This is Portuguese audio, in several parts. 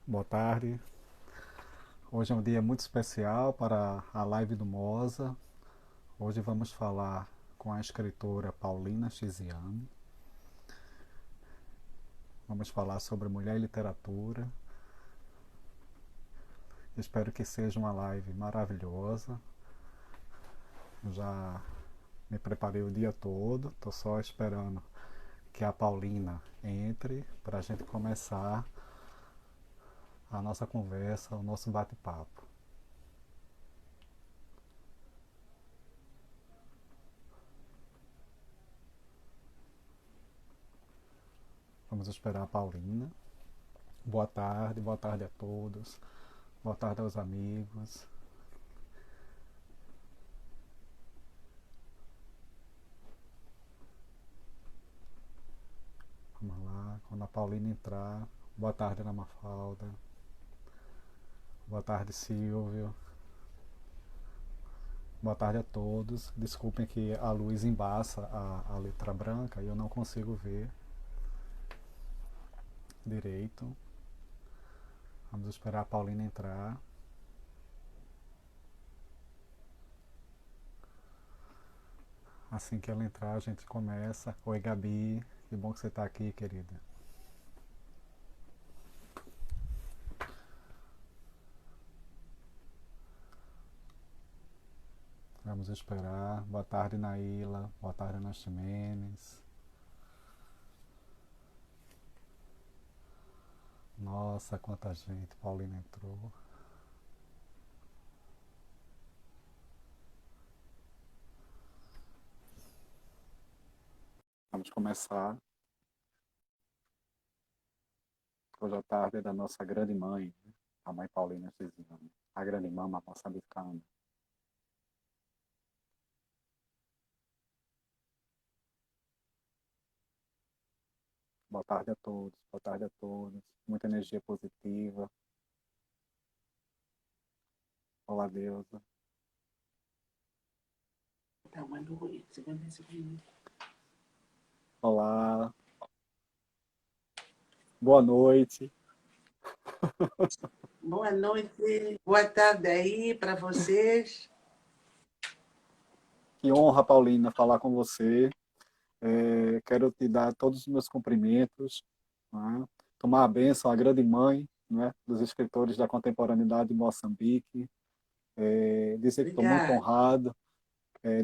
Boa tarde. Hoje é um dia muito especial para a live do Moza. Hoje vamos falar com a escritora Paulina Chiziane. Vamos falar sobre mulher e literatura. Espero que seja uma live maravilhosa. Já me preparei o dia todo. Estou só esperando que a Paulina entre para a gente começar a nossa conversa, o nosso bate-papo. Vamos esperar a Paulina. Boa tarde a todos. Boa tarde aos amigos. Vamos lá, quando a Paulina entrar. Boa tarde, Ana Mafalda. Boa tarde, Silvio. Boa tarde a todos. Desculpem que a luz embaça a letra branca e eu não consigo ver direito. Vamos esperar a Paulina entrar. Assim que ela entrar, a gente começa. Oi, Gabi. Que bom que você está aqui, querida. Vamos esperar. Boa tarde, Naila. Boa tarde, Anastimenes. Nossa, quanta gente. Paulina entrou. Vamos começar. Hoje à tarde é da nossa grande mãe, né? A mãe Paulina Chiziane. A grande mama moçambicana. Boa tarde a todos, boa tarde a todos. Muita energia positiva. Olá, Deusa. Tá uma noite, segunda e segunda. Olá, boa noite. Boa noite, boa tarde aí para vocês. Que honra, Paulina, falar com você. Quero te dar todos os meus cumprimentos, né? Tomar a bênção, a grande mãe, né, dos escritores da contemporaneidade de Moçambique. Dizer que estou muito Obrigada. honrado,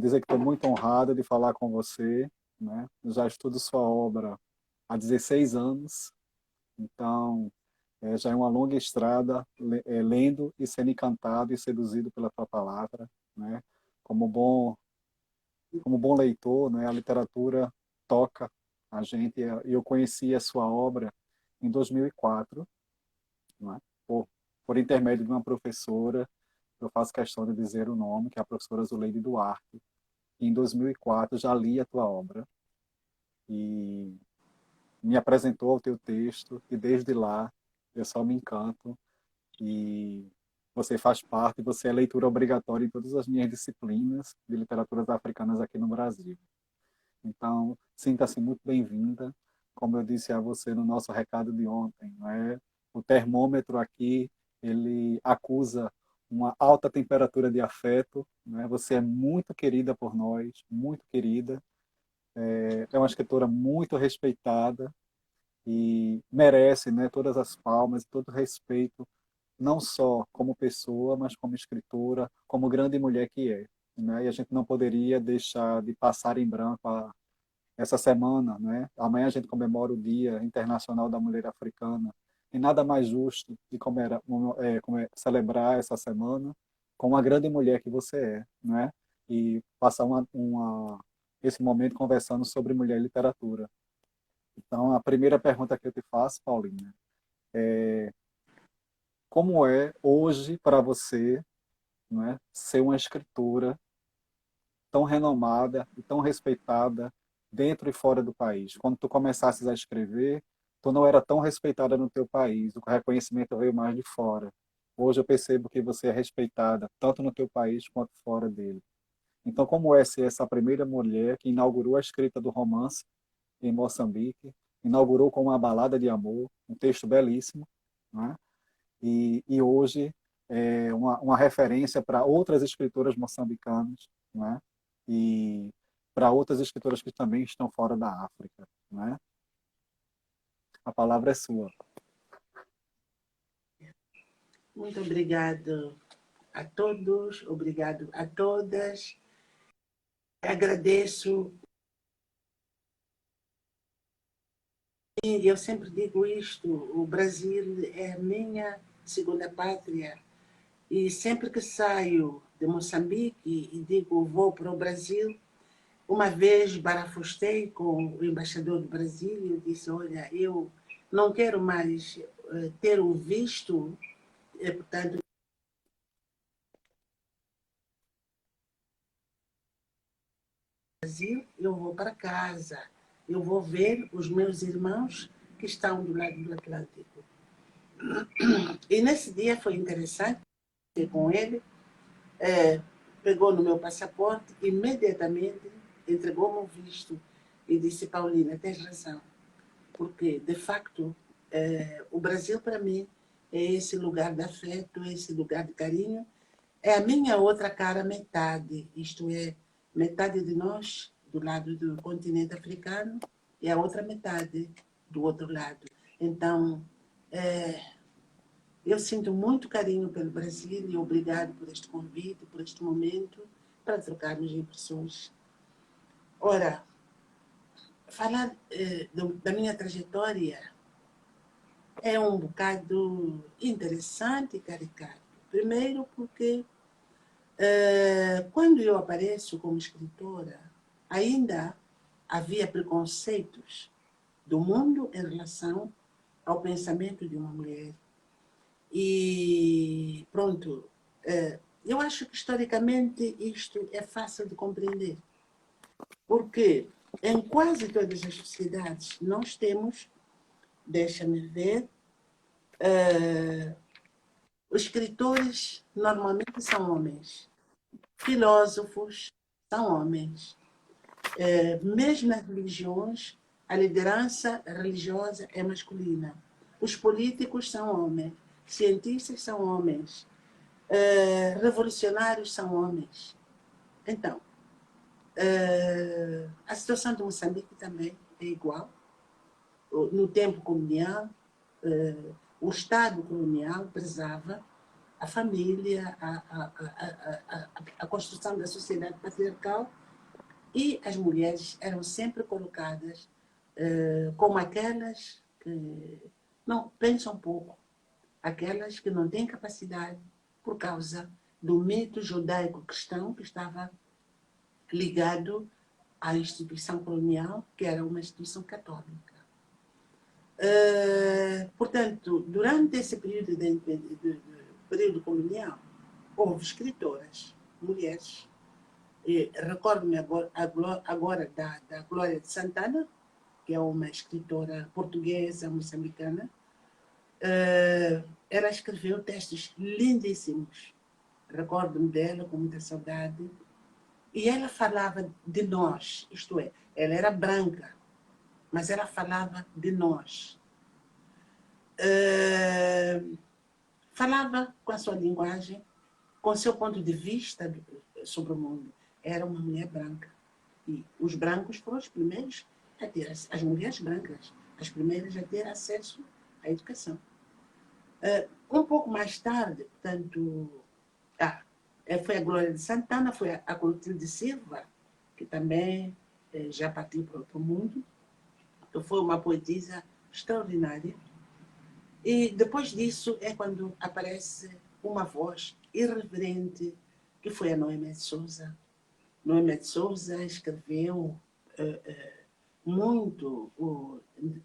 dizer que estou muito honrado de falar com você, né? Eu já estudo sua obra há 16 anos, então já é uma longa estrada lendo e sendo encantado e seduzido pela tua palavra, né? Como bom, como bom leitor, né? A literatura toca a gente e eu conheci a sua obra em 2004, né? Por intermédio de uma professora, eu faço questão de dizer o nome, que é a professora Zuleide Duarte. Em 2004 já li a tua obra e me apresentou ao teu texto e desde lá eu só me encanto e você faz parte, você é leitura obrigatória em todas as minhas disciplinas de literaturas africanas aqui no Brasil. Então, sinta-se muito bem-vinda. Como eu disse a você no nosso recado de ontem, não é? O termômetro aqui, ele acusa uma alta temperatura de afeto, né? Você é muito querida por nós, muito querida. É uma escritora muito respeitada e merece, né, todas as palmas e todo o respeito, não só como pessoa, mas como escritora, como grande mulher que é. Né? E a gente não poderia deixar de passar em branco essa semana. Né? Amanhã a gente comemora o Dia Internacional da Mulher Africana. E nada mais justo de celebrar essa semana com uma grande mulher que você é. Né? E passar esse momento conversando sobre mulher e literatura. Então, a primeira pergunta que eu te faço, Paulina, é como é hoje para você, não é, ser uma escritora tão renomada e tão respeitada dentro e fora do país? Quando tu começasses a escrever, tu não era tão respeitada no teu país, o reconhecimento veio mais de fora. Hoje eu percebo que você é respeitada tanto no teu país quanto fora dele. Então, como é ser essa primeira mulher que inaugurou a escrita do romance em Moçambique, inaugurou com uma balada de amor, um texto belíssimo, né? e hoje é uma referência para outras escritoras moçambicanas, né? E para outras escritoras que também estão fora da África, né? A palavra é sua. Muito obrigado a todos, obrigado a todas. Agradeço. E eu sempre digo isto, o Brasil é a minha segunda pátria. E sempre que saio de Moçambique e digo vou para o Brasil, uma vez barafustei com o embaixador do Brasil e eu disse, olha, eu não quero mais ter o visto, portanto, Brasil, eu vou para casa, eu vou ver os meus irmãos que estão do lado do Atlântico. E nesse dia foi interessante com ele, pegou no meu passaporte, imediatamente entregou-me o visto e disse, Paulina, tens razão, porque, de facto, o Brasil, para mim, é esse lugar de afeto, é esse lugar de carinho, é a minha outra cara metade, isto é, metade de nós, do lado do continente africano, e a outra metade do outro lado. Então, eu sinto muito carinho pelo Brasil e obrigado por este convite, por este momento, para trocarmos impressões. Ora, falar da minha trajetória é um bocado interessante e caricato. Primeiro porque, quando eu apareço como escritora, ainda havia preconceitos do mundo em relação ao pensamento de uma mulher. E pronto, eu acho que historicamente isto é fácil de compreender, porque em quase todas as sociedades nós temos, deixa-me ver, os escritores normalmente são homens, filósofos são homens, mesmo nas religiões, a liderança religiosa é masculina, os políticos são homens, cientistas são homens, revolucionários são homens. Então, a situação de Moçambique também é igual. No tempo colonial, o Estado colonial prezava a família, a construção da sociedade patriarcal, e as mulheres eram sempre colocadas como aquelas que não pensam pouco, aquelas que não têm capacidade por causa do mito judaico-cristão que estava ligado à instituição colonial, que era uma instituição católica. Portanto, durante esse período, período colonial, houve escritoras, mulheres. Recordo-me agora da Glória de Santana, que é uma escritora portuguesa, moçambicana. Ela escreveu textos lindíssimos. Recordo-me dela com muita saudade. E ela falava de nós, isto é, ela era branca, mas ela falava de nós. Falava com a sua linguagem, com o seu ponto de vista sobre o mundo. Era uma mulher branca. E os brancos foram os primeiros a ter, as mulheres brancas, as primeiras a ter acesso à educação. Um pouco mais tarde, portanto, foi a Glória de Santana, foi a Clotilde Silva, que também já partiu para o mundo. Então, foi uma poetisa extraordinária. E depois disso é quando aparece uma voz irreverente, que foi a Noêmia de Souza. Noêmia de Souza escreveu muito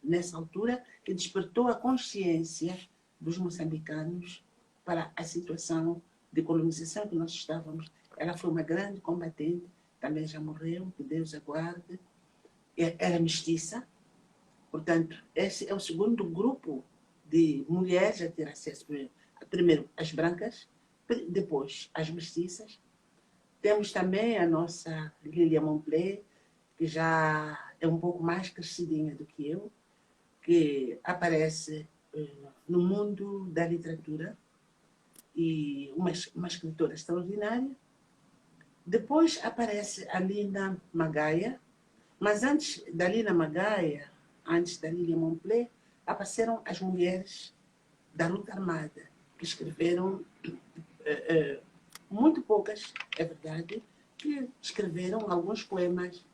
nessa altura, que despertou a consciência dos moçambicanos para a situação de colonização que nós estávamos. Ela foi uma grande combatente, também já morreu, que Deus a guarde. Era mestiça, portanto, esse é o segundo grupo de mulheres a ter acesso. Primeiro as brancas, depois as mestiças. Temos também a nossa Lilia Montplé, que já é um pouco mais crescidinha do que eu, que aparece no mundo da literatura e uma escritora extraordinária. Depois aparece a Lina Magaia, mas antes da Lina Magaia, antes da Lilian Montplet, apareceram as mulheres da luta armada, que escreveram, muito poucas, é verdade, que escreveram alguns poemas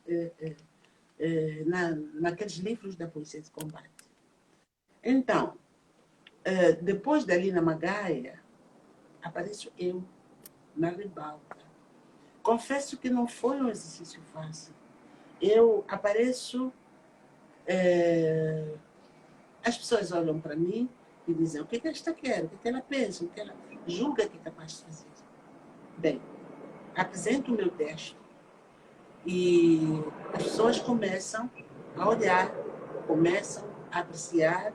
naqueles livros da poesia de combate. Então, depois da Lina Magaia, apareço eu, na ribalta. Confesso que não foi um exercício fácil. Eu apareço, as pessoas olham para mim e dizem: o que esta quer? O que ela pensa? O que ela julga que é capaz de fazer? Bem, apresento o meu texto e as pessoas começam a olhar, começam a apreciar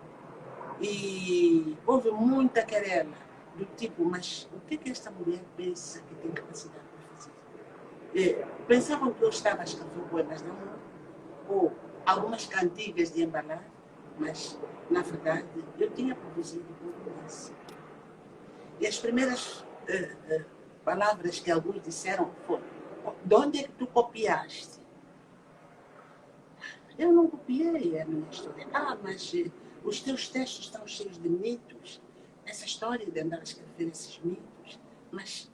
e houve muita querela do tipo: mas o que esta mulher pensa que tem capacidade para fazer? Pensavam que eu estava a escrever poemas na mão ou algumas cantigas de embalar, mas, na verdade, eu tinha produzido um romance. E as primeiras palavras que alguns disseram foram: de onde é que tu copiaste? Eu não copiei a minha história. Mas os teus textos estão cheios de mitos. Essa história de andar a escrever esses mitos. Mas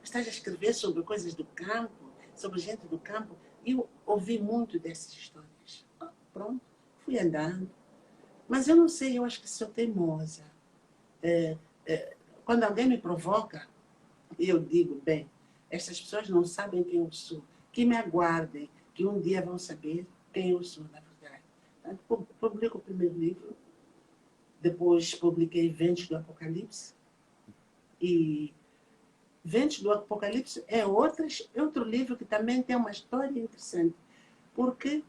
estás a escrever sobre coisas do campo, sobre gente do campo. E eu ouvi muito dessas histórias. Pronto, fui andando. Mas eu não sei, eu acho que sou teimosa. Quando alguém me provoca, eu digo: bem, essas pessoas não sabem quem eu sou. Que me aguardem, que um dia vão saber quem eu sou, na verdade. Então, publico o primeiro livro, depois publiquei Ventos do Apocalipse, e Ventos do Apocalipse é outro livro que também tem uma história interessante, porque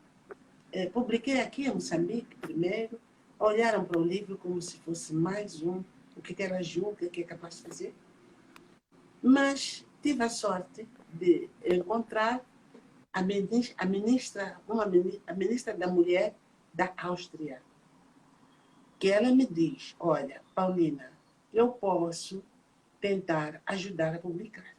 publiquei aqui em Moçambique primeiro, olharam para o livro como se fosse mais um, o que ela julga que é capaz de fazer, mas tive a sorte de encontrar a ministra da Mulher da Áustria, que ela me diz: olha, Paulina, eu posso tentar ajudar a publicar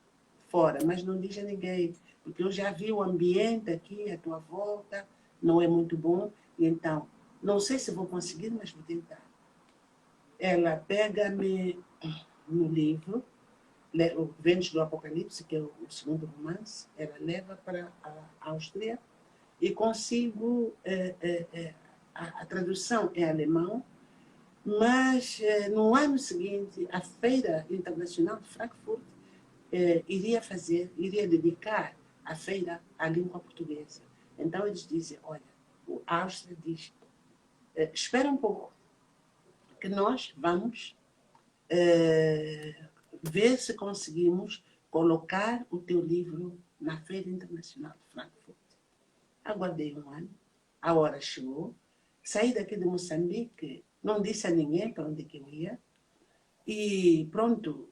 fora, mas não diz a ninguém, porque eu já vi o ambiente aqui à tua volta, não é muito bom, e então, não sei se vou conseguir, mas vou tentar. Ela pega-me no livro, o Ventos do Apocalipse, que é o segundo romance, ela leva para a Áustria e consigo, a tradução é alemão, mas no ano seguinte, a Feira Internacional de Frankfurt iria dedicar a feira à língua portuguesa. Então eles dizem: olha, a Áustria diz, espera um pouco, que nós vamos ver se conseguimos colocar o teu livro na Feira Internacional de Frankfurt. Aguardei um ano, a hora chegou, saí daqui de Moçambique, não disse a ninguém para onde que eu ia, e pronto,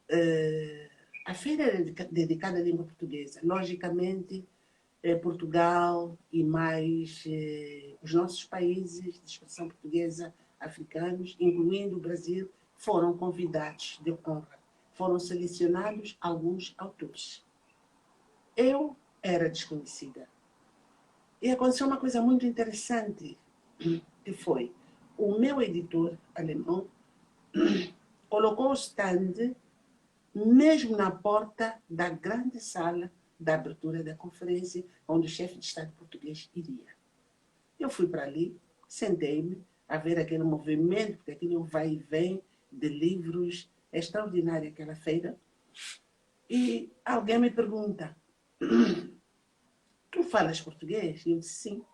a feira era dedicada à língua portuguesa. Logicamente, Portugal e mais os nossos países de expressão portuguesa africanos, incluindo o Brasil, foram convidados de honra. Foram selecionados alguns autores. Eu era desconhecida. E aconteceu uma coisa muito interessante, que foi: o meu editor alemão colocou o stand mesmo na porta da grande sala da abertura da conferência, onde o chefe de Estado português iria. Eu fui para ali, sentei-me a ver aquele movimento, porque aquilo vai e vem de livros, é extraordinária aquela feira, e alguém me pergunta: tu falas português? E eu disse: sim.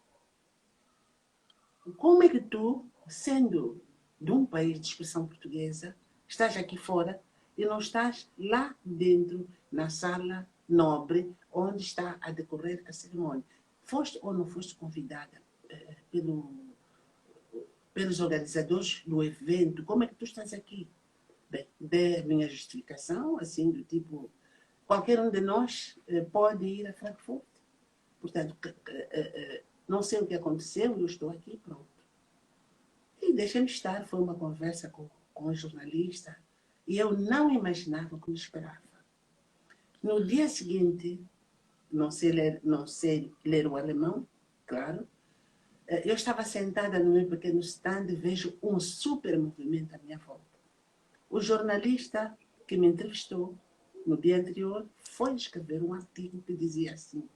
Como é que tu, sendo de um país de expressão portuguesa, estás aqui fora e não estás lá dentro, na sala nobre, onde está a decorrer a cerimônia? Foste ou não foste convidada pelos organizadores do evento? Como é que tu estás aqui? Bem, dei a minha justificação, assim, do tipo: qualquer um de nós pode ir a Frankfurt. Portanto, não sei o que aconteceu, eu estou aqui, pronto. E deixa-me estar, foi uma conversa com o jornalista e eu não imaginava o que me esperava. No dia seguinte, não sei ler o alemão, claro, eu estava sentada no meu pequeno stand e vejo um super movimento à minha volta. O jornalista que me entrevistou no dia anterior foi escrever um artigo que dizia assim: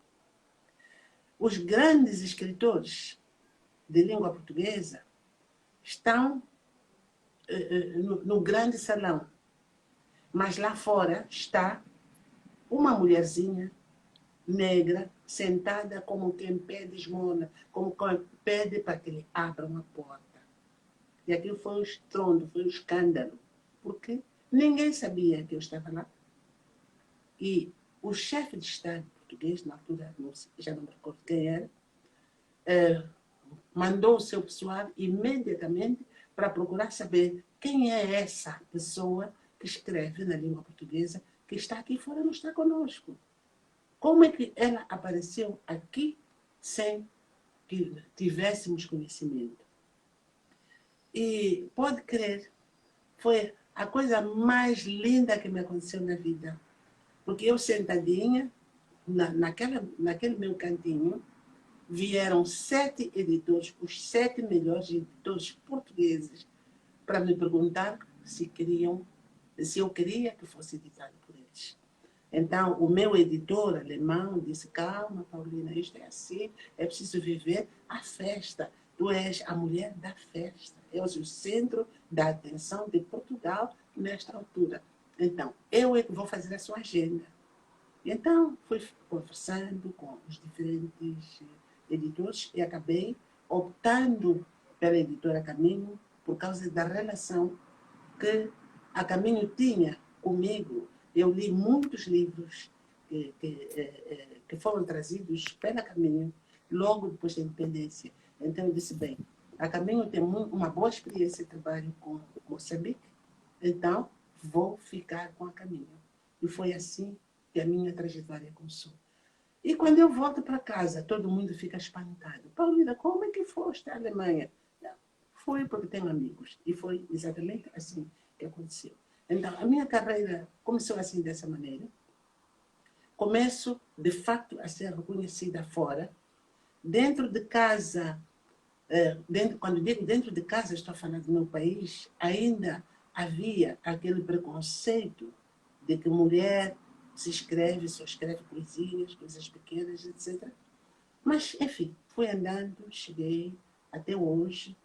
os grandes escritores de língua portuguesa estão no grande salão, mas lá fora está uma mulherzinha negra sentada como quem pede esmola, como quem pede para que lhe abra uma porta. E aquilo foi um estrondo, foi um escândalo, porque ninguém sabia que eu estava lá. E o chefe de Estado português, na altura, já não me recordo quem era, mandou o seu pessoal imediatamente para procurar saber quem é essa pessoa que escreve na língua portuguesa, que está aqui fora, não está conosco. Como é que ela apareceu aqui sem que tivéssemos conhecimento? E pode crer, foi a coisa mais linda que me aconteceu na vida. Porque eu sentadinha, naquele meu cantinho, vieram 7 editores, os 7 melhores editores portugueses, para me perguntar se eu queria que fosse editado por eles. Então, o meu editor alemão disse: calma, Paulina, isto é assim, é preciso viver a festa. Tu és a mulher da festa, és o centro da atenção de Portugal nesta altura. Então, eu é que vou fazer a sua agenda. Então, fui conversando com os diferentes editores e acabei optando pela editora Caminho por causa da relação que a Caminho tinha comigo. Eu li muitos livros que foram trazidos pela Caminho logo depois da independência. Então, eu disse: bem, a Caminho tem uma boa experiência de trabalho com Moçambique, então vou ficar com a Caminho. E foi assim que a minha trajetória começou. E quando eu volto para casa, todo mundo fica espantado. Paulina, como é que foste à Alemanha? Fui porque tenho amigos. E foi exatamente assim que aconteceu. Então, a minha carreira começou assim, dessa maneira. Começo, de facto, a ser reconhecida fora. Dentro de casa, quando digo dentro de casa, estou falando do meu país, ainda havia aquele preconceito de que mulher só escreve poesias, coisas pequenas, etc. Mas, enfim, fui andando, cheguei até hoje.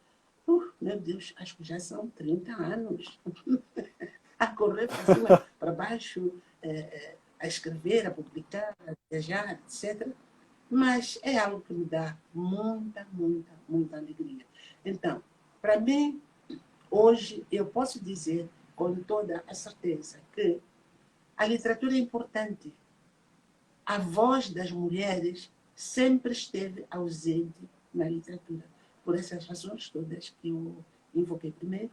Meu Deus, acho que já são 30 anos a correr para cima, para baixo, a escrever, a publicar, a viajar, etc. Mas é algo que me dá muita, muita, muita alegria. Então, para mim, hoje, eu posso dizer com toda a certeza que a literatura é importante. A voz das mulheres sempre esteve ausente na literatura, por essas razões todas que eu invoquei primeiro.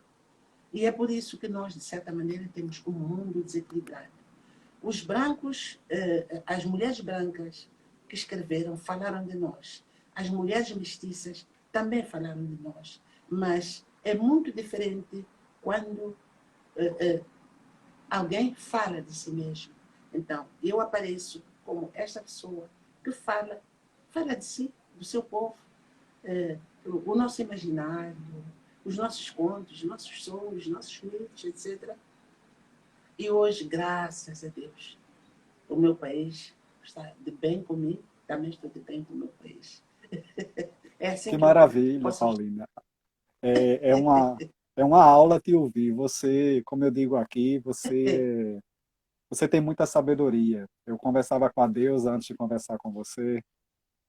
E é por isso que nós, de certa maneira, temos um mundo desequilibrado. Os brancos, as mulheres brancas que escreveram, falaram de nós. As mulheres mestiças também falaram de nós. Mas é muito diferente quando alguém fala de si mesmo. Então, eu apareço como esta pessoa que fala de si, do seu povo, o nosso imaginário, os nossos contos, os nossos sonhos, os nossos mitos, etc. E hoje, graças a Deus, o meu país está de bem comigo, também estou de bem com o meu país. É assim Que que eu maravilha, posso... Paulina. É, é uma, é uma aula te ouvir. Você, como eu digo aqui, você tem muita sabedoria. Eu conversava com a Deus antes de conversar com você,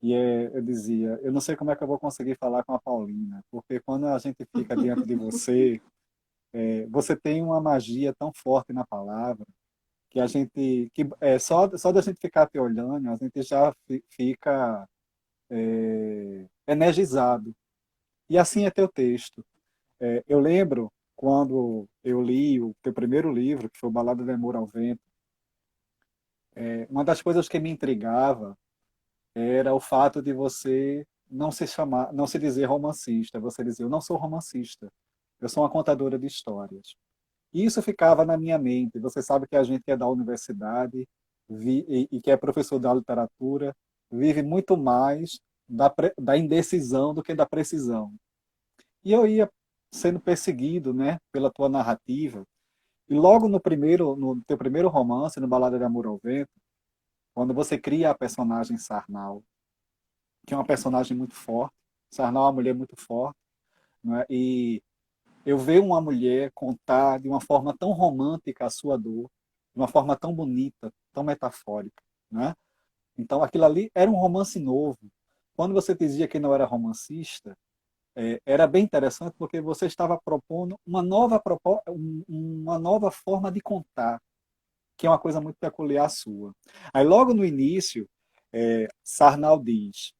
e eu dizia, eu não sei como é que eu vou conseguir falar com a Paulina, porque quando a gente fica diante de você, você tem uma magia tão forte na palavra, que a gente, que só da gente ficar te olhando, a gente já fica energizado. E assim é teu texto. Eu lembro quando eu li o teu primeiro livro, que foi o Balada de Amor ao Vento, uma das coisas que me intrigava era o fato de você não se dizer romancista, você dizer, eu não sou romancista, eu sou uma contadora de histórias. E isso ficava na minha mente. Você sabe que a gente que é da universidade e que é professor da literatura vive muito mais da indecisão do que da precisão. E eu ia sendo perseguido, né, pela tua narrativa. E logo no teu primeiro romance, no Balada de Amor ao Vento, quando você cria a personagem Sarnau, que é uma personagem muito forte, Sarnau é uma mulher muito forte, né, e eu ver uma mulher contar de uma forma tão romântica a sua dor, de uma forma tão bonita, tão metafórica, né? Então aquilo ali era um romance novo. Quando você dizia que não era romancista, era bem interessante porque você estava propondo uma nova forma de contar, que é uma coisa muito peculiar sua. Aí logo no início, Sarnau diz: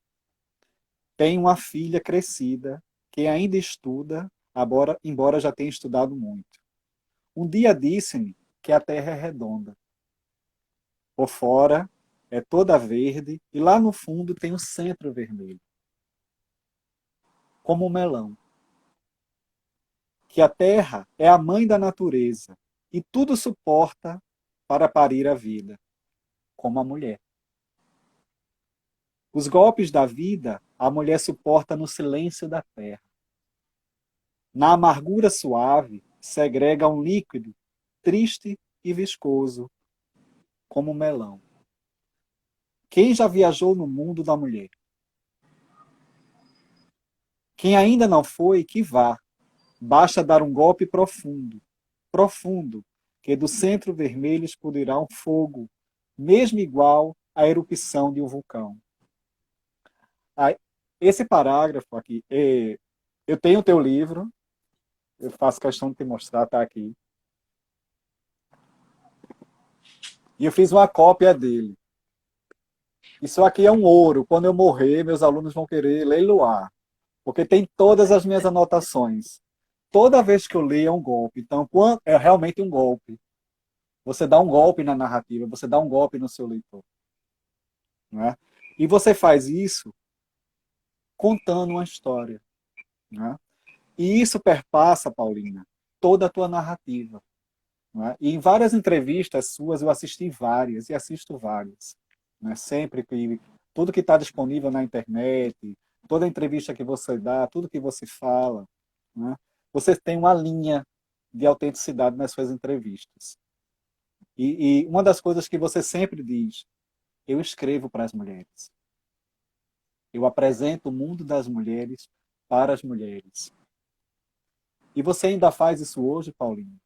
tem uma filha crescida que ainda estuda, embora já tenha estudado muito. Um dia disse-me que a terra é redonda. Por fora é toda verde e lá no fundo tem um centro vermelho, como um melão. Que a terra é a mãe da natureza e tudo suporta para parir a vida, como a mulher. Os golpes da vida a mulher suporta no silêncio da terra. Na amargura suave segrega um líquido triste e viscoso, como um melão. Quem já viajou no mundo da mulher? Quem ainda não foi, que vá. Basta dar um golpe profundo, profundo, que do centro vermelho explodirá um fogo, mesmo igual à erupção de um vulcão. Esse parágrafo aqui, eu tenho o teu livro, eu faço questão de te mostrar, tá aqui. E eu fiz uma cópia dele. Isso aqui é um ouro. Quando eu morrer, meus alunos vão querer leiloar, porque tem todas as minhas anotações. Toda vez que eu leio é um golpe. Então, é realmente um golpe. Você dá um golpe na narrativa, você dá um golpe no seu leitor. Né? E você faz isso contando uma história. Né? E isso perpassa, Paulina, toda a tua narrativa. Né? E em várias entrevistas suas, eu assisti várias e assisto várias. Né? Sempre que tudo que está disponível na internet, toda entrevista que você dá, tudo que você fala, né? Você tem uma linha de autenticidade nas suas entrevistas. E uma das coisas que você sempre diz, eu escrevo para as mulheres. Eu apresento o mundo das mulheres para as mulheres. E você ainda faz isso hoje, Paulinho?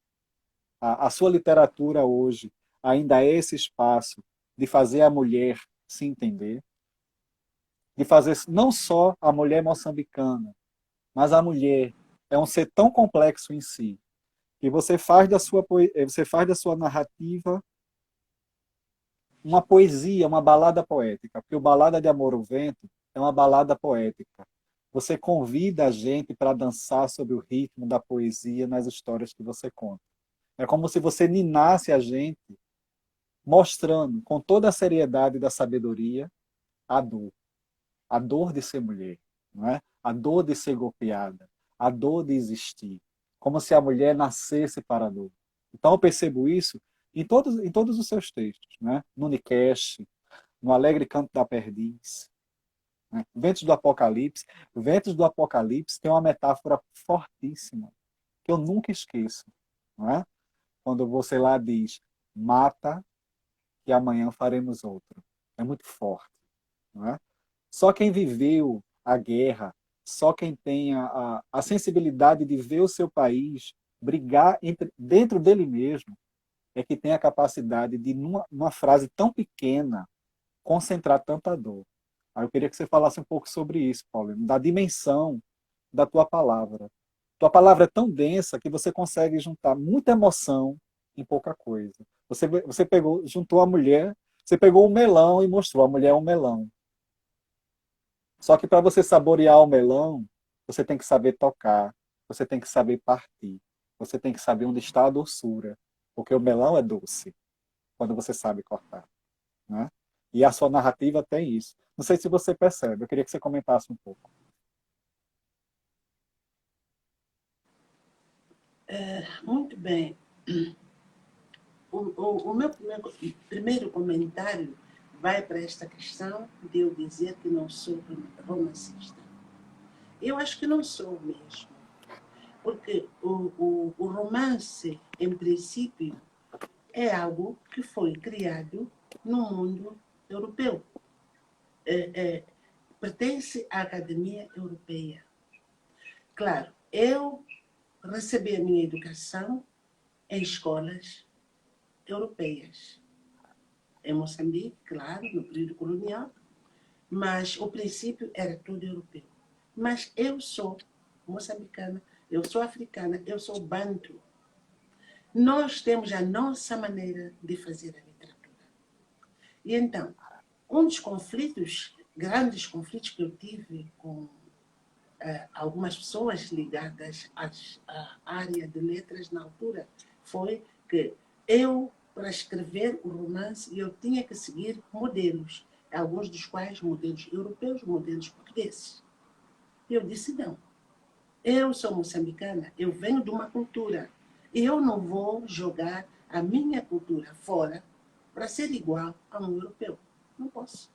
A sua literatura hoje ainda é esse espaço de fazer a mulher se entender, de fazer não só a mulher moçambicana, mas a mulher é um ser tão complexo em si, que você faz da sua narrativa uma poesia, uma balada poética, porque o Balada de Amor ao Vento é uma balada poética. Você convida a gente para dançar sobre o ritmo da poesia nas histórias que você conta. É como se você ninasse a gente, mostrando com toda a seriedade da sabedoria a dor de ser mulher, não é? A dor de ser golpeada, a dor de existir, como se a mulher nascesse para a dor. Então eu percebo isso em todos os seus textos, né? No Nikesh, no Alegre Canto da Perdiz, né? Ventos do Apocalipse tem uma metáfora fortíssima que eu nunca esqueço, não é? Quando você lá diz, mata que amanhã faremos outro. É muito forte, não é? Só quem viveu a guerra, só quem tem a sensibilidade de ver o seu país brigar dentro dele mesmo, é que tem a capacidade de, numa frase tão pequena, concentrar tanta dor. Aí eu queria que você falasse um pouco sobre isso, Paulo, da dimensão da tua palavra. Tua palavra é tão densa que você consegue juntar muita emoção em pouca coisa. Você juntou a mulher, você pegou o melão e mostrou a mulher é um melão. Só que para você saborear o melão, você tem que saber tocar, você tem que saber partir, você tem que saber onde está a doçura, porque o melão é doce quando você sabe cortar, né? E a sua narrativa tem isso. Não sei se você percebe, eu queria que você comentasse um pouco. Muito bem. O meu primeiro comentário vai para esta questão de eu dizer que não sou romancista. Eu acho que não sou mesmo, porque o romance, em princípio, é algo que foi criado no mundo europeu. Pertence à Academia Europeia. Claro, eu recebi a minha educação em escolas europeias. Em Moçambique, claro, no período colonial, mas o princípio era tudo europeu. Mas eu sou moçambicana, eu sou africana, eu sou banto. Nós temos a nossa maneira de fazer a literatura. E então, um dos conflitos, grandes conflitos que eu tive com algumas pessoas ligadas à área de letras na altura, foi que eu, para escrever o romance, eu tinha que seguir modelos, alguns dos quais modelos europeus, modelos portugueses. E eu disse, não, eu sou moçambicana, eu venho de uma cultura, e eu não vou jogar a minha cultura fora para ser igual a um europeu. Não posso.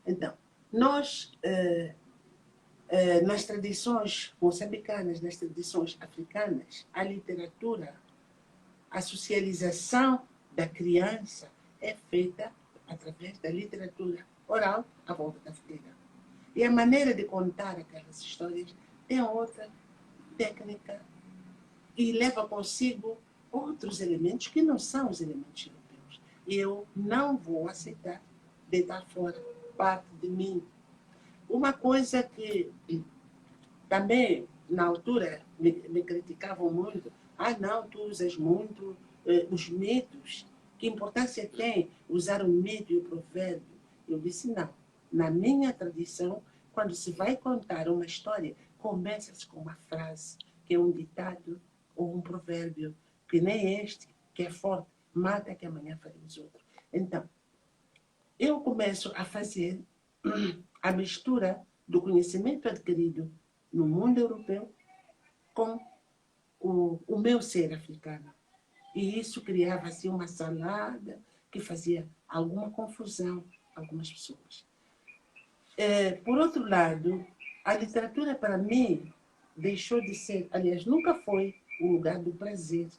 Então, nós nas tradições moçambicanas, nas tradições africanas, a literatura, a socialização da criança é feita através da literatura oral à volta da fogueira. E a maneira de contar aquelas histórias tem outra técnica e leva consigo outros elementos que não são os elementos europeus. E eu não vou aceitar deitar fora parte de mim. Uma coisa que também, na altura, me criticavam muito. Não, tu usas muito os mitos. Que importância tem usar o mito e o provérbio? Eu disse, não. Na minha tradição, quando se vai contar uma história, começa-se com uma frase, que é um ditado ou um provérbio, que nem este, que é forte, mata que amanhã faremos outro. Então, eu começo a fazer a mistura do conhecimento adquirido no mundo europeu com o meu ser africano. E isso criava assim, uma salada que fazia alguma confusão a algumas pessoas. Por outro lado, a literatura, para mim, deixou de ser, aliás, nunca foi o lugar do prazer.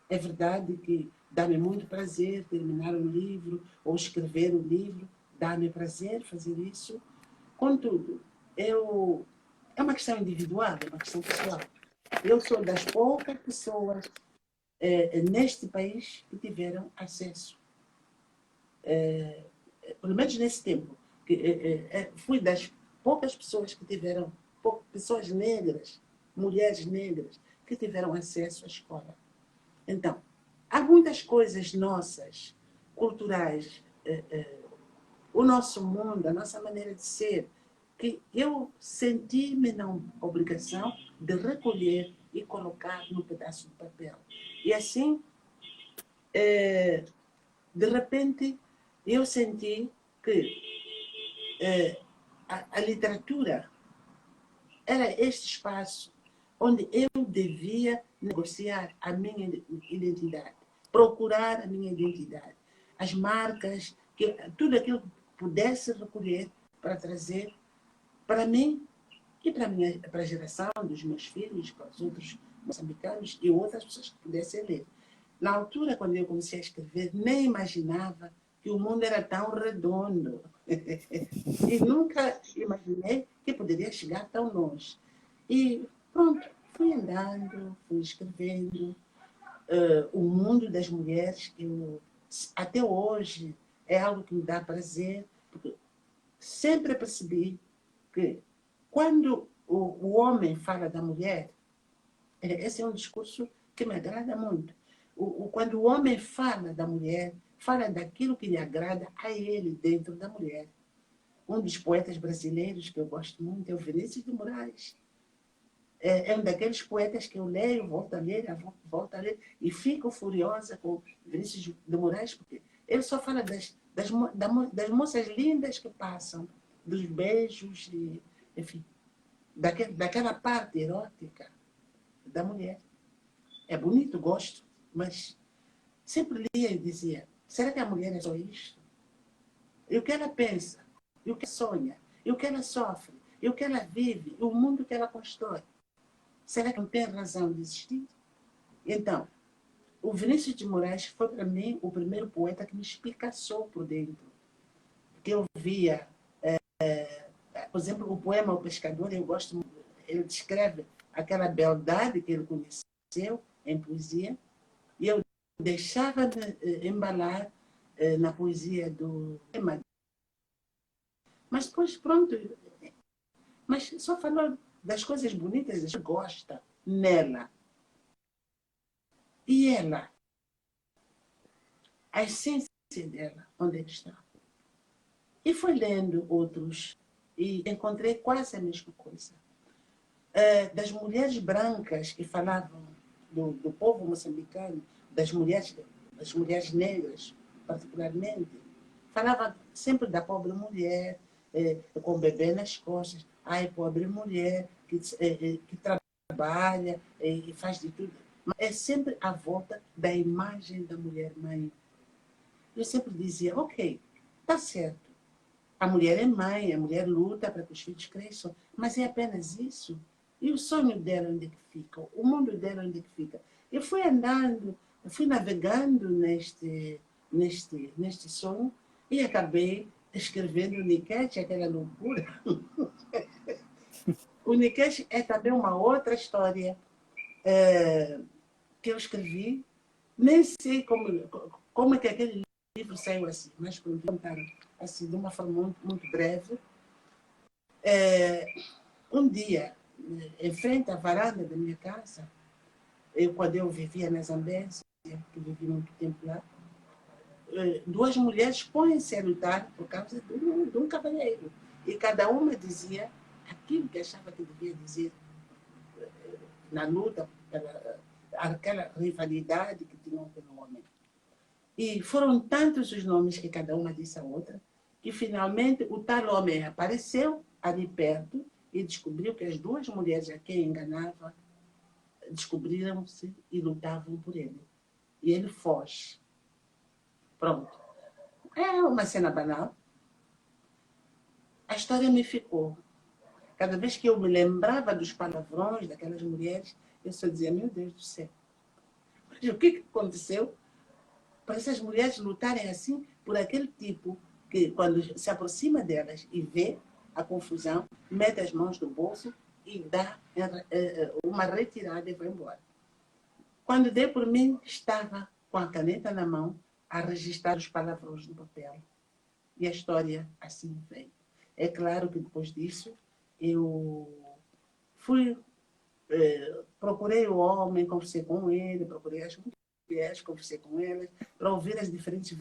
É verdade que dá-me muito prazer terminar um livro ou escrever um livro, dá-me prazer fazer isso. Contudo, é uma questão individual, é uma questão pessoal. Eu sou das poucas pessoas neste país que tiveram acesso, pelo menos nesse tempo, fui das poucas pessoas que tiveram, pessoas negras, mulheres negras, que tiveram acesso à escola. Então, há muitas coisas nossas, culturais, o nosso mundo, a nossa maneira de ser, que eu senti-me na obrigação de recolher e colocar num pedaço de papel. E assim, de repente, eu senti que a literatura era este espaço onde eu devia negociar a minha identidade, procurar a minha identidade, as marcas, tudo aquilo que pudesse recolher para trazer para mim e para a geração dos meus filhos, para os outros moçambicanos e outras pessoas que pudessem ler. Na altura, quando eu comecei a escrever, nem imaginava que o mundo era tão redondo. E nunca imaginei que poderia chegar tão longe. E pronto, fui andando, fui escrevendo. O mundo das mulheres, até hoje, é algo que me dá prazer, porque sempre percebi que quando o homem fala da mulher, esse é um discurso que me agrada muito. Quando o homem fala da mulher, fala daquilo que lhe agrada a ele dentro da mulher. Um dos poetas brasileiros que eu gosto muito é o Vinícius de Moraes. É um daqueles poetas que eu leio, volto a ler, e fico furiosa com Vinícius de Moraes, porque Ele só fala das moças lindas que passam, dos beijos, e, enfim, daquela parte erótica da mulher. É bonito, gosto, mas sempre lia e dizia, será que a mulher é só isto? E o que ela pensa? E o que sonha? E o que ela sofre? E o que ela vive? E o mundo que ela constrói? Será que não tem razão de existir? Então, o Vinícius de Moraes foi, para mim, o primeiro poeta que me espicaçou por dentro. Porque eu via, por exemplo, o poema O Pescador, eu gosto muito, ele descreve aquela beldade que ele conheceu em poesia, e eu deixava-me embalar na poesia do tema. Mas depois, pronto, mas só falou das coisas bonitas, a gente gosta nela. E ela, a essência dela, onde é que está? E fui lendo outros e encontrei quase a mesma coisa. Das mulheres brancas que falavam do povo moçambicano, das mulheres negras, particularmente, falava sempre da pobre mulher, com o bebê nas costas. Ai, pobre mulher que trabalha e faz de tudo. Mas é sempre à volta da imagem da mulher mãe. Eu sempre dizia, ok, está certo. A mulher é mãe, a mulher luta para que os filhos cresçam, mas é apenas isso. E o sonho dela onde é que fica? O mundo dela onde é que fica? Eu fui andando, eu fui navegando neste sonho e acabei escrevendo o Niket, aquela loucura. O Niket é também uma outra história que eu escrevi. Nem sei como é que aquele livro saiu assim, mas contaram assim, de uma forma muito breve. Um dia, em frente à varanda da minha casa, quando eu vivia na Zambésia, que vivi muito tempo lá, duas mulheres põem-se a lutar por causa de um cavalheiro. E cada uma dizia aquilo que achava que devia dizer na luta, aquela rivalidade que tinham pelo homem. E foram tantos os nomes que cada uma disse a outra, que finalmente o tal homem apareceu ali perto e descobriu que as duas mulheres a quem enganava descobriram-se e lutavam por ele. E ele foge. Pronto. É uma cena banal. A história me ficou. Cada vez que eu me lembrava dos palavrões daquelas mulheres, eu só dizia, meu Deus do céu. Mas o que aconteceu para essas mulheres lutarem assim por aquele tipo que, quando se aproxima delas e vê a confusão, mete as mãos no bolso e dá uma retirada e vai embora. Quando dei por mim, estava com a caneta na mão a registrar os palavrões no papel. E a história assim veio. É claro que depois disso, eu fui, procurei o homem, conversei com ele, procurei as mulheres, conversei com elas, para ouvir as diferentes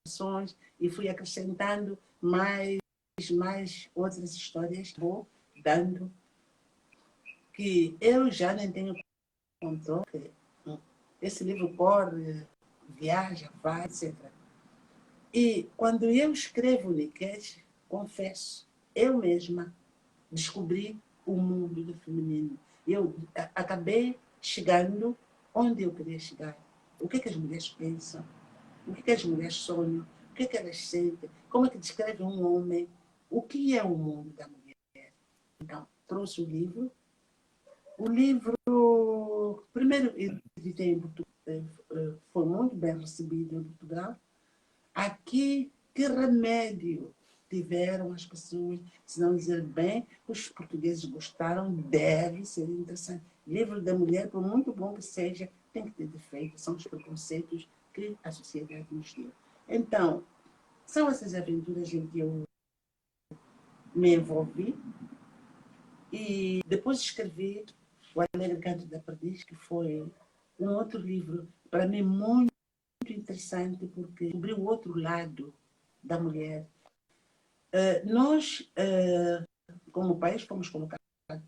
versões e fui acrescentando mais outras histórias, vou dando, que eu já nem tenho controle. Esse livro corre, viaja, vai, etc. E quando eu escrevo o Niket, confesso, eu mesma descobri o mundo do feminino. Eu acabei chegando onde eu queria chegar. O que as mulheres pensam? O que as mulheres sonham? O que elas sentem? Como é que descreve um homem? O que é o mundo da mulher? Então, trouxe o livro. O livro, primeiro, editei em Portugal, foi muito bem recebido em Portugal. Aqui, que remédio tiveram as pessoas, se não dizer bem, os portugueses gostaram, deve ser interessante. Livro da mulher, por muito bom que seja, tem que ter defeito, são os preconceitos que a sociedade nos deu. Então, são essas aventuras em que eu me envolvi e depois escrevi O Alegre Canto da Perdiz, que foi um outro livro, para mim, muito interessante, porque descobriu o outro lado da mulher. Nós, como país, fomos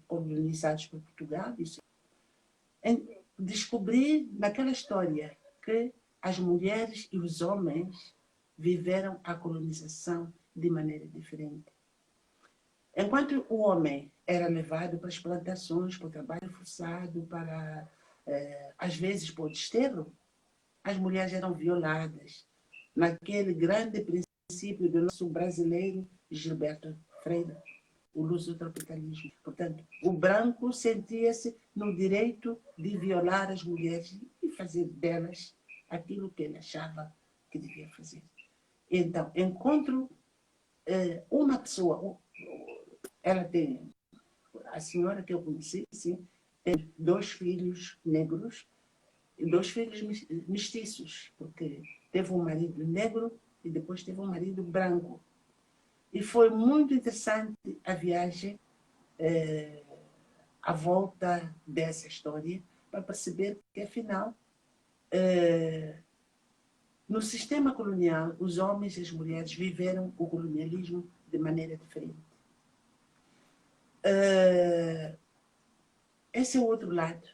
colonizados por Portugal. Descobri naquela história que as mulheres e os homens viveram a colonização de maneira diferente. Enquanto o homem era levado para as plantações, para o trabalho forçado, para, às vezes, para o desterro, as mulheres eram violadas. Naquele grande princípio do nosso brasileiro Gilberto Freire, o lusotropicalismo. Portanto, o branco sentia-se no direito de violar as mulheres e fazer delas aquilo que ele achava que devia fazer. Então, encontro uma pessoa, ela tem, a senhora que eu conheci, sim, tem 2 filhos negros e 2 filhos mestiços, porque teve um marido negro e depois teve um marido branco. E foi muito interessante a viagem à volta dessa história, para perceber que, afinal, no sistema colonial, os homens e as mulheres viveram o colonialismo de maneira diferente. Esse é o outro lado.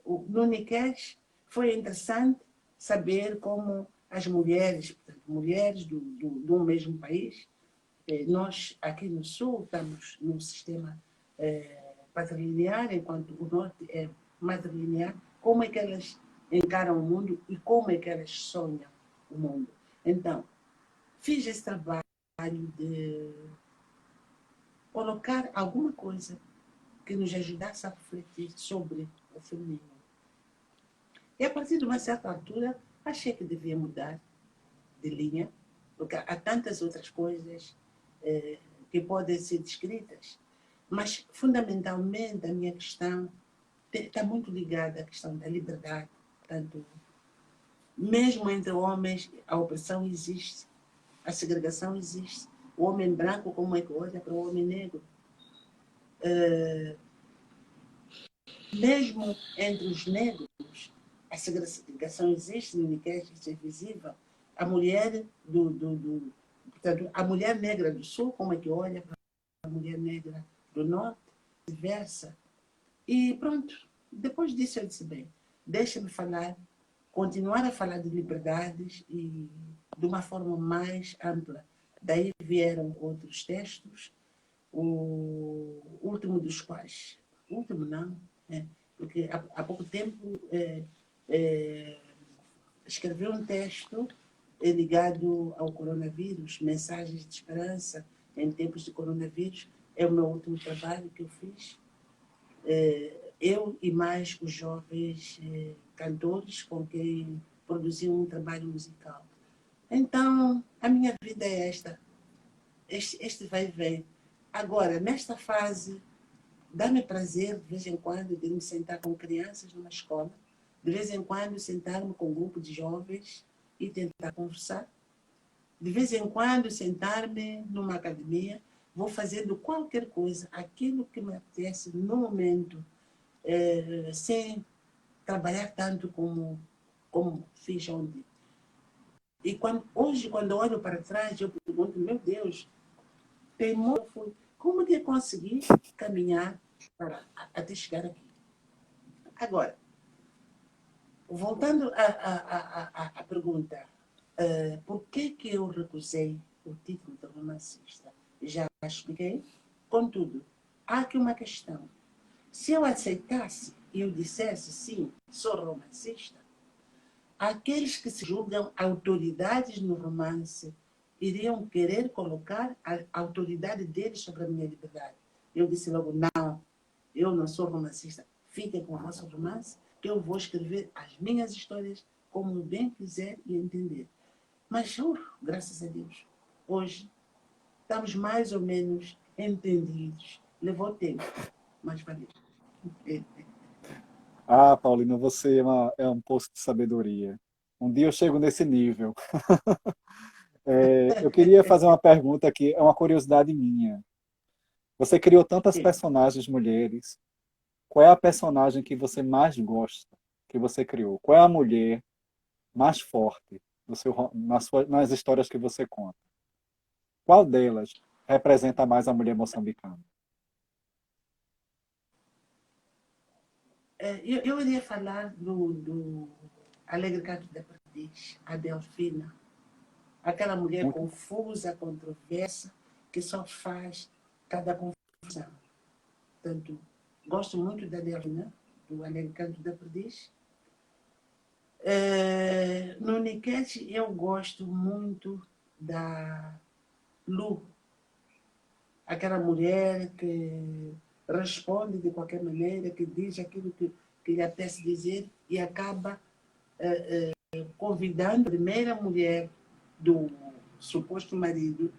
No Niquesh foi interessante saber como as mulheres, portanto, mulheres do mesmo país, nós aqui no Sul estamos num sistema patrilinear, enquanto o Norte é matrilinear, como é que elas encaram o mundo e como é que elas sonham o mundo. Então, fiz esse trabalho de colocar alguma coisa que nos ajudasse a refletir sobre o feminino. E a partir de uma certa altura, achei que devia mudar de linha, porque há tantas outras coisas que podem ser descritas, mas, fundamentalmente, a minha questão está muito ligada à questão da liberdade. Portanto, mesmo entre homens, a opressão existe, a segregação existe. O homem branco, como é que olha para o homem negro? Mesmo entre os negros, a segregação existe, ninguém quer ser visível. A mulher portanto, a mulher negra do sul, como é que olha para a mulher negra do norte, vice-versa. E pronto, depois disso eu disse, bem, deixa-me falar, continuar a falar de liberdades e de uma forma mais ampla. Daí vieram outros textos, o último dos quais, último não, porque há pouco tempo escrevi um texto ligado ao coronavírus, mensagens de esperança em tempos de coronavírus. É o meu último trabalho que eu fiz. Eu e mais os jovens cantores com quem produzi um trabalho musical. Então, a minha vida é esta. Este vai e vem. Agora, nesta fase, dá-me prazer, de vez em quando, de me sentar com crianças numa escola, de vez em quando sentar-me com um grupo de jovens e tentar conversar. De vez em quando sentar-me numa academia, vou fazendo qualquer coisa, aquilo que me apetece no momento, sem trabalhar tanto como fiz ontem. E hoje, quando olho para trás, eu pergunto, meu Deus, como que eu consegui caminhar até chegar aqui? Agora, voltando à pergunta, por que eu recusei o título de romancista? Já expliquei. Contudo, há aqui uma questão. Se eu aceitasse e eu dissesse, sim, sou romancista, aqueles que se julgam autoridades no romance iriam querer colocar a autoridade deles sobre a minha liberdade. Eu disse logo, não, eu não sou romancista. Fiquem com o vosso romance, que eu vou escrever as minhas histórias como bem quiser e entender. Mas, graças a Deus, hoje estamos mais ou menos entendidos. Levou tempo, mas valeu. Ah, Paulina, você é um poço de sabedoria. Um dia eu chego nesse nível. Eu queria fazer uma pergunta que é uma curiosidade minha. Você criou tantas personagens mulheres. Qual é a personagem que você mais gosta que você criou? Qual é a mulher mais forte nas histórias que você conta? Qual delas representa mais a mulher moçambicana? Eu iria falar do Alegre Canto da Perdiz, a Delfina. Aquela mulher Muito, confusa, controversa, que só faz cada confusão. Portanto, gosto muito da Delina, do Alegre Canto da Perdiz. No Niket, eu gosto muito da Lu, aquela mulher que responde de qualquer maneira, que diz aquilo que lhe apetece dizer e acaba convidando a primeira mulher do suposto marido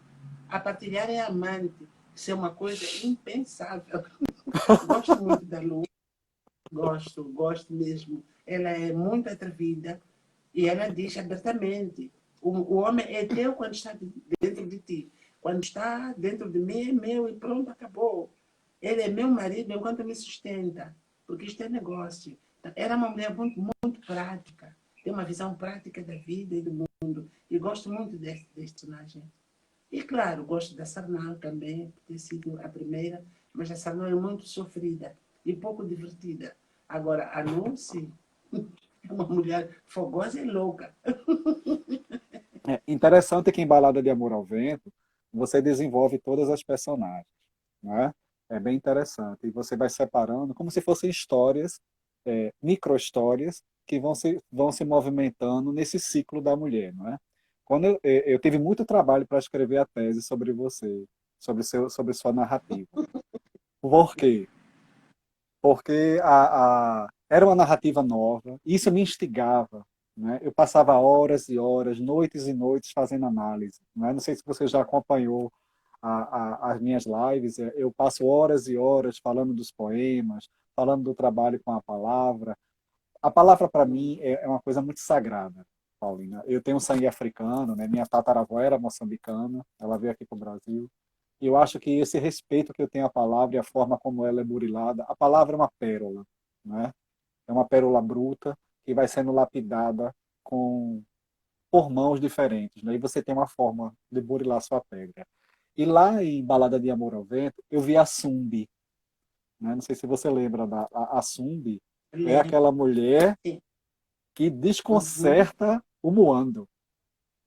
a partilharem a amante. Isso é uma coisa impensável. Gosto muito da Lu, gosto mesmo. Ela é muito atrevida e ela diz abertamente: o homem é teu quando está dentro de ti. Quando está dentro de mim, é meu e pronto, acabou. Ele é meu marido enquanto me sustenta, porque isto é negócio. Era uma mulher muito prática, tem uma visão prática da vida e do mundo. E gosto muito deste personagem. E, claro, gosto da Sarnal também, por ter sido a primeira, mas a Sarnal é muito sofrida e pouco divertida. Agora, a Nulce é uma mulher fogosa e louca. é interessante que em Balada de Amor ao Vento você desenvolve todas as personagens, né? É bem interessante. E você vai separando como se fossem histórias, micro-histórias, que vão se movimentando nesse ciclo da mulher, não é? Quando eu tive muito trabalho para escrever a tese sobre você, sobre sua narrativa. Por quê? Porque era uma narrativa nova, e isso me instigava, né? Eu passava horas e horas, noites e noites fazendo análise, né? Não sei se você já acompanhou as minhas lives, eu passo horas e horas falando dos poemas, falando do trabalho com a palavra. A palavra para mim é uma coisa muito sagrada, Paulina. Eu tenho sangue africano, né? Minha tataravó era moçambicana, ela veio aqui para o Brasil. E eu acho que esse respeito que eu tenho à palavra e a forma como ela é burilada, a palavra é uma pérola, né? É uma pérola bruta que vai sendo lapidada com por mãos diferentes, né? E você tem uma forma de burilar sua pedra. E lá em Balada de Amor ao Vento, eu vi a Sumbi, né? Não sei se você lembra a Sumbi, é Lembro. aquela mulher que Uhum, desconcerta o Muando,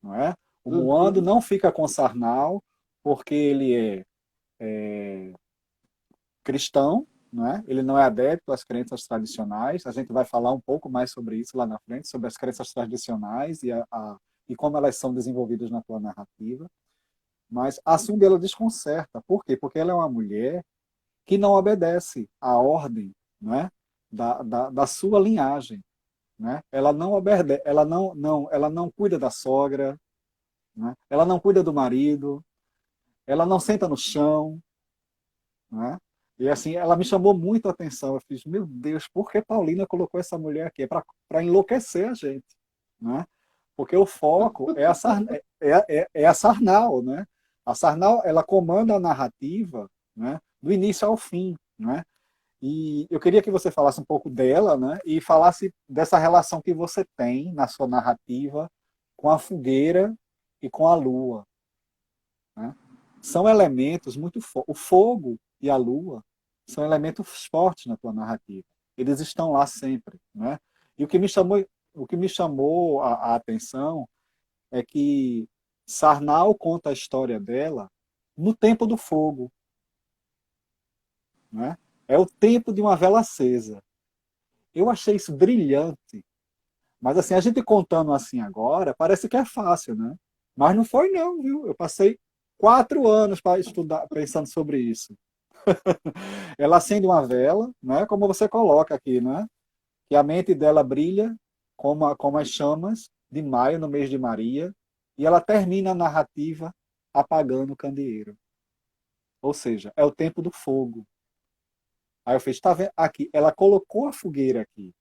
não é? O Muando uhum. não fica com Sarnal porque ele é cristão, não é? Ele não é adepto às crenças tradicionais. A gente vai falar um pouco mais sobre isso lá na frente, sobre as crenças tradicionais e como elas são desenvolvidas na tua narrativa. Mas a Sumbi ela desconcerta. Por quê? Porque ela é uma mulher que não obedece à ordem, não é? Da sua linhagem, né? Ela não obedece, ela não cuida da sogra, né? Ela não cuida do marido, ela não senta no chão, né? E assim, ela me chamou muito a atenção. Eu fiz, meu Deus, por que Paulina colocou essa mulher aqui? É para enlouquecer a gente, né? Porque o foco é a Sarnal, né? A Sarnal, ela comanda a narrativa, né? Do início ao fim, né? E eu queria que você falasse um pouco dela, né? E falasse dessa relação que você tem na sua narrativa com a fogueira e com a lua, né? São elementos muito o fogo e a lua são elementos fortes na tua narrativa. Eles estão lá sempre, né? E o que me chamou a atenção é que Sarnal conta a história dela no tempo do fogo, né? É o tempo de uma vela acesa. Eu achei isso brilhante. Mas assim, a gente contando assim agora, parece que é fácil, né? Mas não foi não, viu? Eu passei 4 anos para estudar, pensando sobre isso. Ela acende uma vela, né? Como você coloca aqui, né? Que a mente dela brilha como as chamas de maio no mês de Maria, e ela termina a narrativa apagando o candeeiro. Ou seja, é o tempo do fogo. Aí eu fiz, tá vendo? Aqui, ela colocou a fogueira aqui.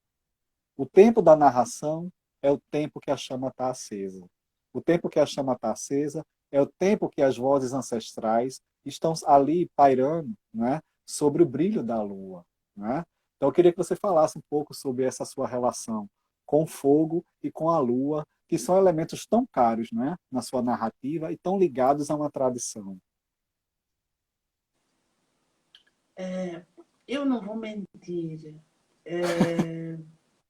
O tempo da narração é o tempo que a chama está acesa. O tempo que a chama está acesa é o tempo que as vozes ancestrais estão ali pairando, né, sobre o brilho da lua. Né? Então eu queria que você falasse um pouco sobre essa sua relação com o fogo e com a lua, que são elementos tão caros, né, na sua narrativa e tão ligados a uma tradição. Eu não vou mentir. É,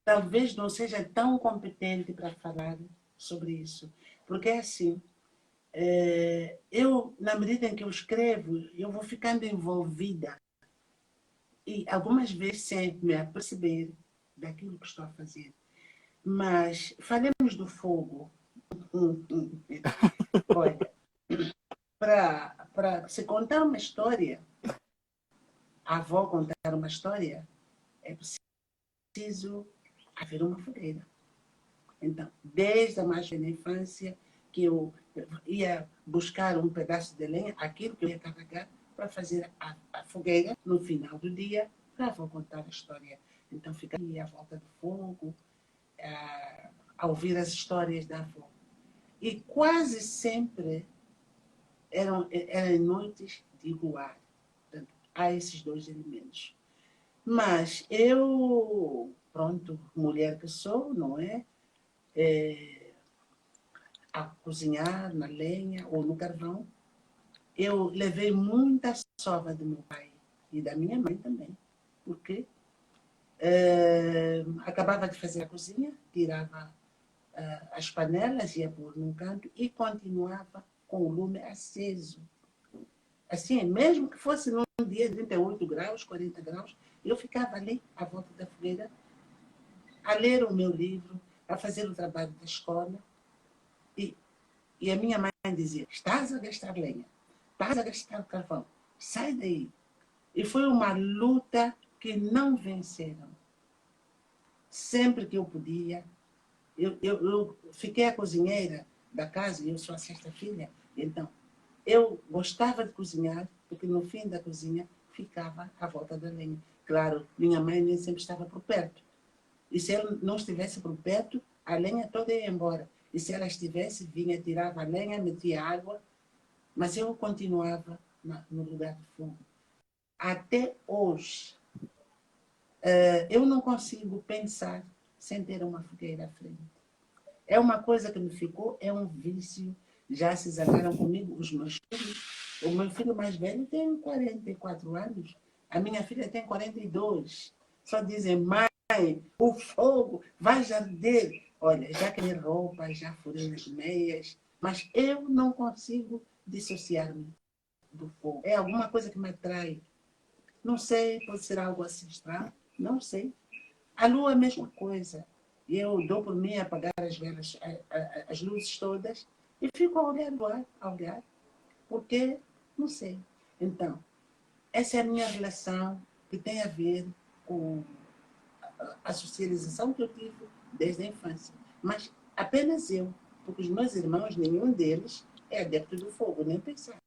talvez não seja tão competente para falar sobre isso. Porque é assim. Eu, na medida em que eu escrevo, eu vou ficando envolvida e algumas vezes sem me aperceber daquilo que estou a fazer. Mas falemos do fogo. Olha, para se contar uma história, a avó contar uma história, é preciso haver uma fogueira. Então, desde a mais velha infância, que eu ia buscar um pedaço de lenha, aquilo que eu ia carregar para fazer a fogueira no final do dia, para a avó contar a história. Então, ficaria à volta do fogo, a ouvir as histórias da avó. E quase sempre eram noites de luar. Portanto, há esses dois elementos. Mas eu, pronto, mulher que sou, não é? A cozinhar na lenha ou no carvão. Eu levei muita sova do meu pai e da minha mãe também, porque acabava de fazer a cozinha, tirava as panelas, ia pôr num canto e continuava com o lume aceso. Assim, mesmo que fosse num dia de 38 graus, 40 graus, eu ficava ali, à volta da fogueira, a ler o meu livro, a fazer o trabalho da escola. E, e a minha mãe dizia, estás a gastar lenha, estás a gastar carvão, sai daí. E foi uma luta que não venceram. Sempre que eu podia, eu fiquei a cozinheira da casa, e eu sou a sexta filha, então eu gostava de cozinhar, porque no fim da cozinha ficava à volta da lenha. Claro, minha mãe nem sempre estava por perto. E se ela não estivesse por perto, a lenha toda ia embora. E se ela estivesse, vinha, tirava a lenha, metia água, mas eu continuava no lugar do fogo. Até hoje, eu não consigo pensar sem ter uma fogueira à frente. É uma coisa que me ficou, é um vício. Já se zangaram comigo os meus filhos. O meu filho mais velho tem 44 anos. A minha filha tem 42. Só dizem, mãe, o fogo vai arder. Olha, já queimei roupa, já furei as meias, mas eu não consigo dissociar-me do fogo. É alguma coisa que me atrai. Não sei, pode ser algo ancestral, não sei. A lua é a mesma coisa. Eu dou por mim a apagar as velas, as luzes todas, e fico a olhar o ar, a olhar, porque não sei. Então, essa é a minha relação que tem a ver com a socialização que eu tive desde a infância. Mas apenas eu, porque os meus irmãos, nenhum deles é adepto do fogo, nem pensar.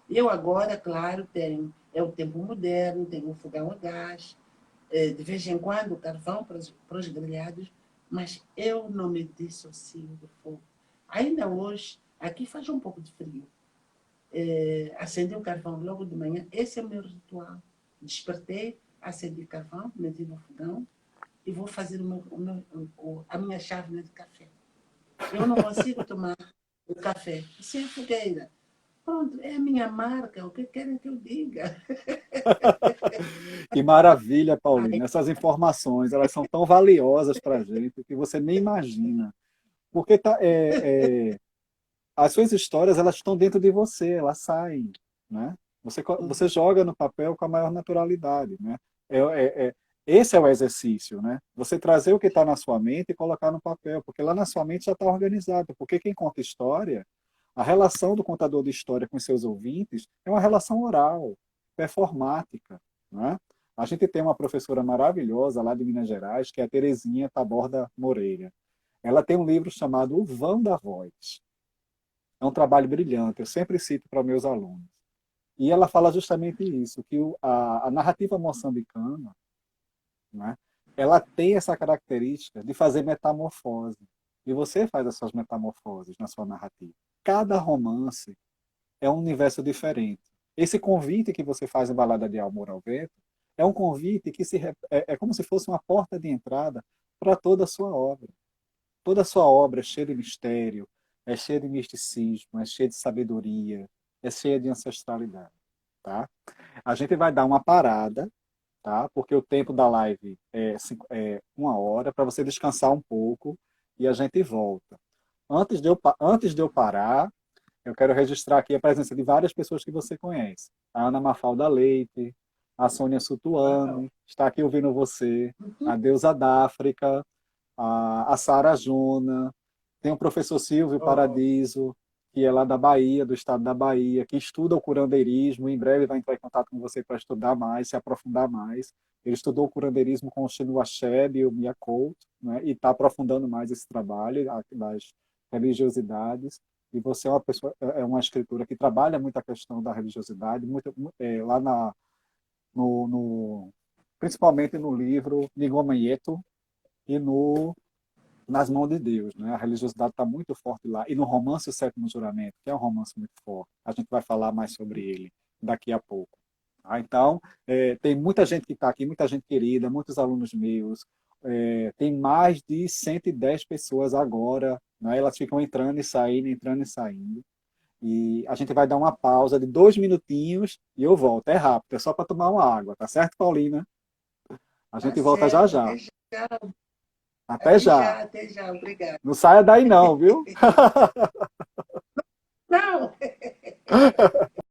Eu agora, claro, tenho, é o tempo moderno, tenho um fogão a gás, de vez em quando carvão para os grelhados, mas eu não me dissocio do fogo. Ainda hoje, aqui faz um pouco de frio. Acendi o carvão logo de manhã, esse é o meu ritual. Despertei, acendi carvão, meti no fogão e vou fazer a minha chávena de café. Eu não consigo tomar o café sem a fogueira. Pronto, é a minha marca, o que querem que eu diga? Que maravilha, Paulina. Essas informações, elas são tão valiosas para a gente que você nem imagina. Porque as suas histórias, elas estão dentro de você, elas saem, né? Você joga no papel com a maior naturalidade, né? Esse é o exercício, né? Você trazer o que está na sua mente e colocar no papel, porque lá na sua mente já está organizado. Porque quem conta história, a relação do contador de história com os seus ouvintes é uma relação oral, performática, né? A gente tem uma professora maravilhosa lá de Minas Gerais, que é a Terezinha Taborda Moreira. Ela tem um livro chamado O Vão da Voz. É um trabalho brilhante, eu sempre cito para meus alunos. E ela fala justamente isso, que a narrativa moçambicana, né, ela tem essa característica de fazer metamorfose. E você faz essas metamorfoses na sua narrativa. Cada romance é um universo diferente. Esse convite que você faz em Balada de Amor ao Vento é um convite que é como se fosse uma porta de entrada para toda a sua obra. Toda a sua obra é cheia de mistério, é cheia de misticismo, é cheia de sabedoria, é cheia de ancestralidade, tá? A gente vai dar uma parada, tá? Porque o tempo da live é 1 hora, para você descansar um pouco e a gente volta. Antes de eu parar, eu quero registrar aqui a presença de várias pessoas que você conhece. A Ana Mafalda Leite, a Sônia Uau. Sutuane, está aqui ouvindo você, a Deusa Dáfrica, a Sara Jona, tem o professor Silvio Oh, Paradiso, que é lá da Bahia, do estado da Bahia, que estuda o curandeirismo, em breve vai entrar em contato com você para estudar mais, se aprofundar mais. Ele estudou o curandeirismo com o Chinua Achebe e o Mia Couto, né, e está aprofundando mais esse trabalho das religiosidades. E você é uma pessoa, é uma escritora que trabalha muito a questão da religiosidade, lá no, principalmente no livro Ngoma Yeto e no Nas Mãos de Deus, né? A religiosidade está muito forte lá. E no romance O Sétimo Juramento, que é um romance muito forte. A gente vai falar mais sobre ele daqui a pouco. Tá? Então, tem muita gente que está aqui, muita gente querida, muitos alunos meus. Tem mais de 110 pessoas agora, né? Elas ficam entrando e saindo, entrando e saindo. E a gente vai dar uma pausa de 2 minutinhos e eu volto. É rápido, é só para tomar uma água, tá certo, Paulina? A tá gente volta já certo. já. Até já. Até já. Até já. Obrigada. Não saia daí não, viu? Não.